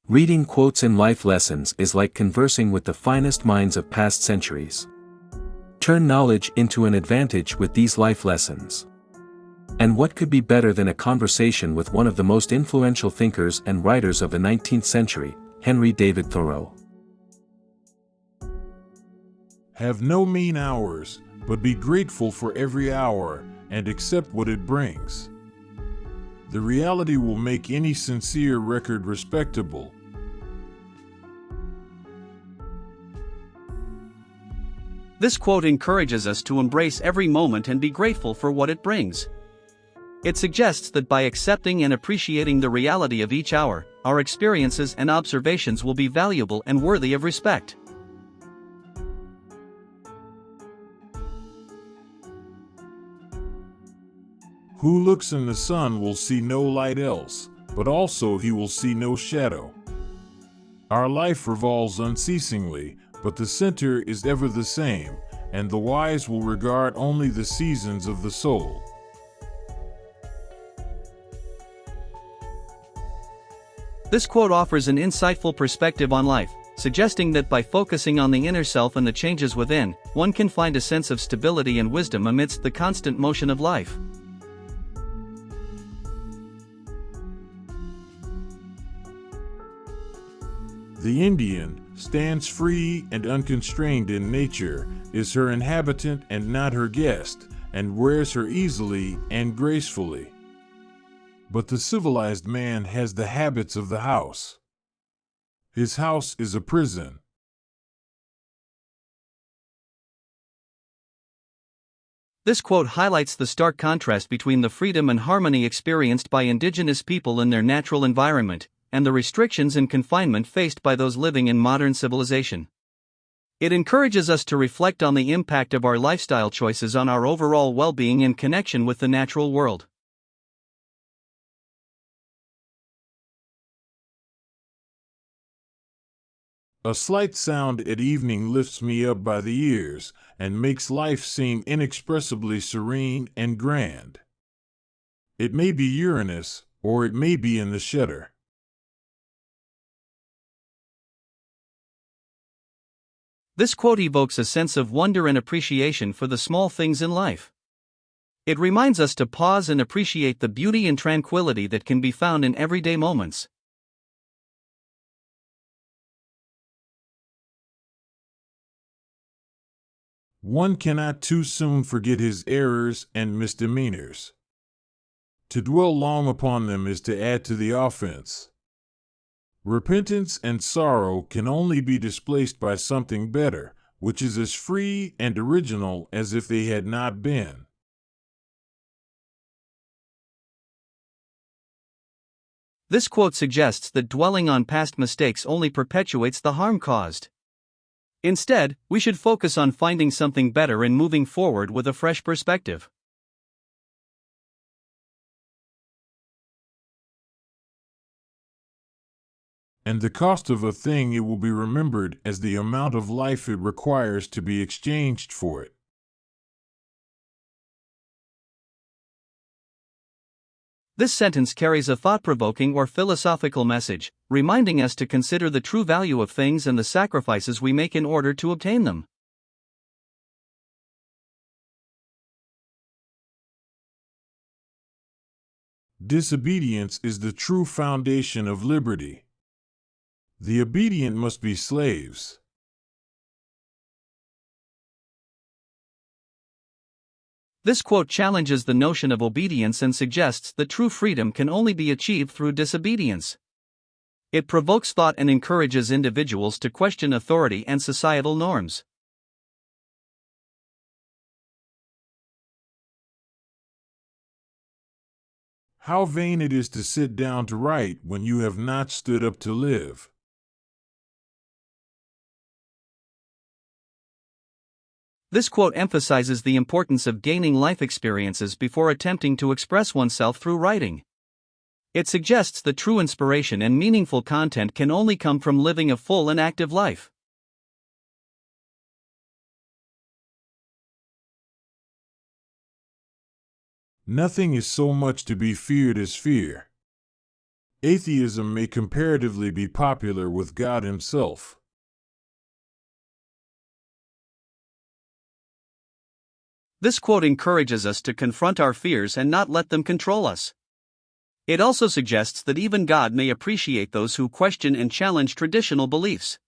Reading quotes in life lessons is like conversing with the finest minds of past centuries. Turn knowledge into an advantage with these life lessons. And what could be better than a conversation with one of the most influential thinkers and writers of the 19th century, Henry David Thoreau? Have no mean hours, but be grateful for every hour, and accept what it brings. The reality will make any sincere record respectable. This quote encourages us to embrace every moment and be grateful for what it brings. It suggests that by accepting and appreciating the reality of each hour, our experiences and observations will be valuable and worthy of respect. Who looks in the sun will see no light else, but also he will see no shadow. Our life revolves unceasingly, but the center is ever the same, and the wise will regard only the seasons of the soul. This quote offers an insightful perspective on life, suggesting that by focusing on the inner self and the changes within, one can find a sense of stability and wisdom amidst the constant motion of life. The Indian stands free and unconstrained in nature, is her inhabitant and not her guest, and wears her easily and gracefully. But the civilized man has the habits of the house. His house is a prison. This quote highlights the stark contrast between the freedom and harmony experienced by indigenous people in their natural environment, and the restrictions and confinement faced by those living in modern civilization. It encourages us to reflect on the impact of our lifestyle choices on our overall well-being and connection with the natural world. A slight sound at evening lifts me up by the ears, and makes life seem inexpressibly serene and grand. It may be Uranus, or it may be in the shutter. This quote evokes a sense of wonder and appreciation for the small things in life. It reminds us to pause and appreciate the beauty and tranquility that can be found in everyday moments. One cannot too soon forget his errors and misdemeanors. To dwell long upon them is to add to the offense. Repentance and sorrow can only be displaced by something better, which is as free and original as if they had not been. This quote suggests that dwelling on past mistakes only perpetuates the harm caused. Instead, we should focus on finding something better and moving forward with a fresh perspective. And the cost of a thing, it will be remembered as the amount of life it requires to be exchanged for it. This sentence carries a thought-provoking or philosophical message, reminding us to consider the true value of things and the sacrifices we make in order to obtain them. Disobedience is the true foundation of liberty. The obedient must be slaves. This quote challenges the notion of obedience and suggests that true freedom can only be achieved through disobedience. It provokes thought and encourages individuals to question authority and societal norms. How vain it is to sit down to write when you have not stood up to live. This quote emphasizes the importance of gaining life experiences before attempting to express oneself through writing. It suggests that true inspiration and meaningful content can only come from living a full and active life. Nothing is so much to be feared as fear. Atheism may comparatively be popular with God Himself. This quote encourages us to confront our fears and not let them control us. It also suggests that even God may appreciate those who question and challenge traditional beliefs.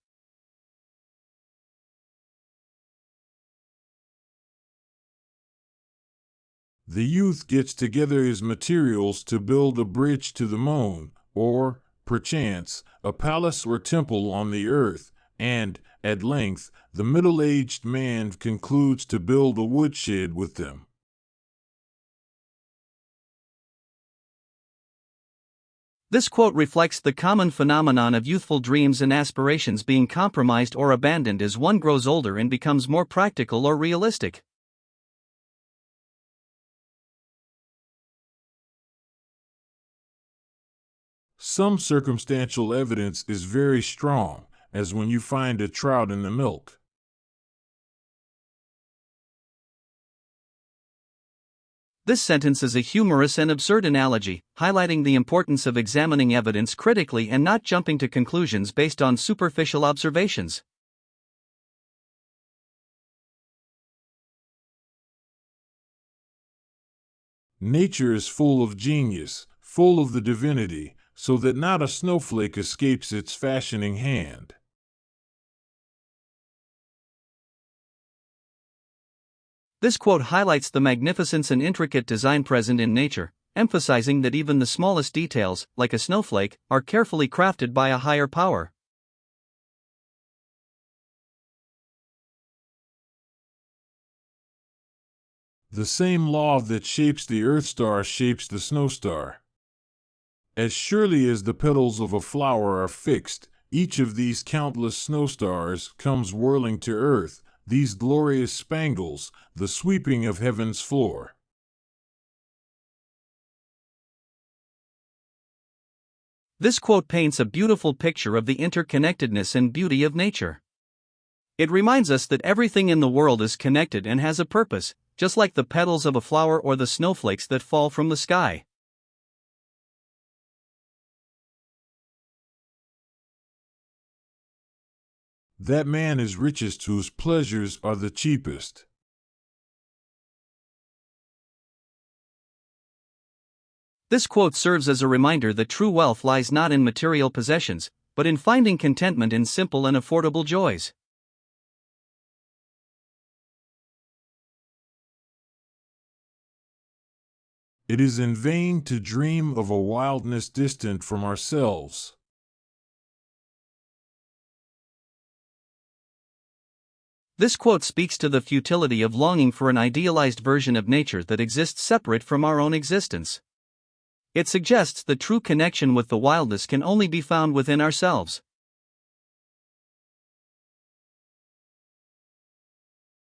The youth gets together his materials to build a bridge to the moon, or, perchance, a palace or temple on the earth, and, at length, the middle-aged man concludes to build a woodshed with them. This quote reflects the common phenomenon of youthful dreams and aspirations being compromised or abandoned as one grows older and becomes more practical or realistic. Some circumstantial evidence is very strong, as when you find a trout in the milk. This sentence is a humorous and absurd analogy, highlighting the importance of examining evidence critically and not jumping to conclusions based on superficial observations. Nature is full of genius, full of the divinity, so that not a snowflake escapes its fashioning hand. This quote highlights the magnificence and intricate design present in nature, emphasizing that even the smallest details, like a snowflake, are carefully crafted by a higher power. The same law that shapes the Earth star shapes the snow star. As surely as the petals of a flower are fixed, each of these countless snow stars comes whirling to earth, these glorious spangles, the sweeping of heaven's floor. This quote paints a beautiful picture of the interconnectedness and beauty of nature. It reminds us that everything in the world is connected and has a purpose, just like the petals of a flower or the snowflakes that fall from the sky. That man is richest whose pleasures are the cheapest. This quote serves as a reminder that true wealth lies not in material possessions, but in finding contentment in simple and affordable joys. It is in vain to dream of a wildness distant from ourselves. This quote speaks to the futility of longing for an idealized version of nature that exists separate from our own existence. It suggests that true connection with the wildness can only be found within ourselves.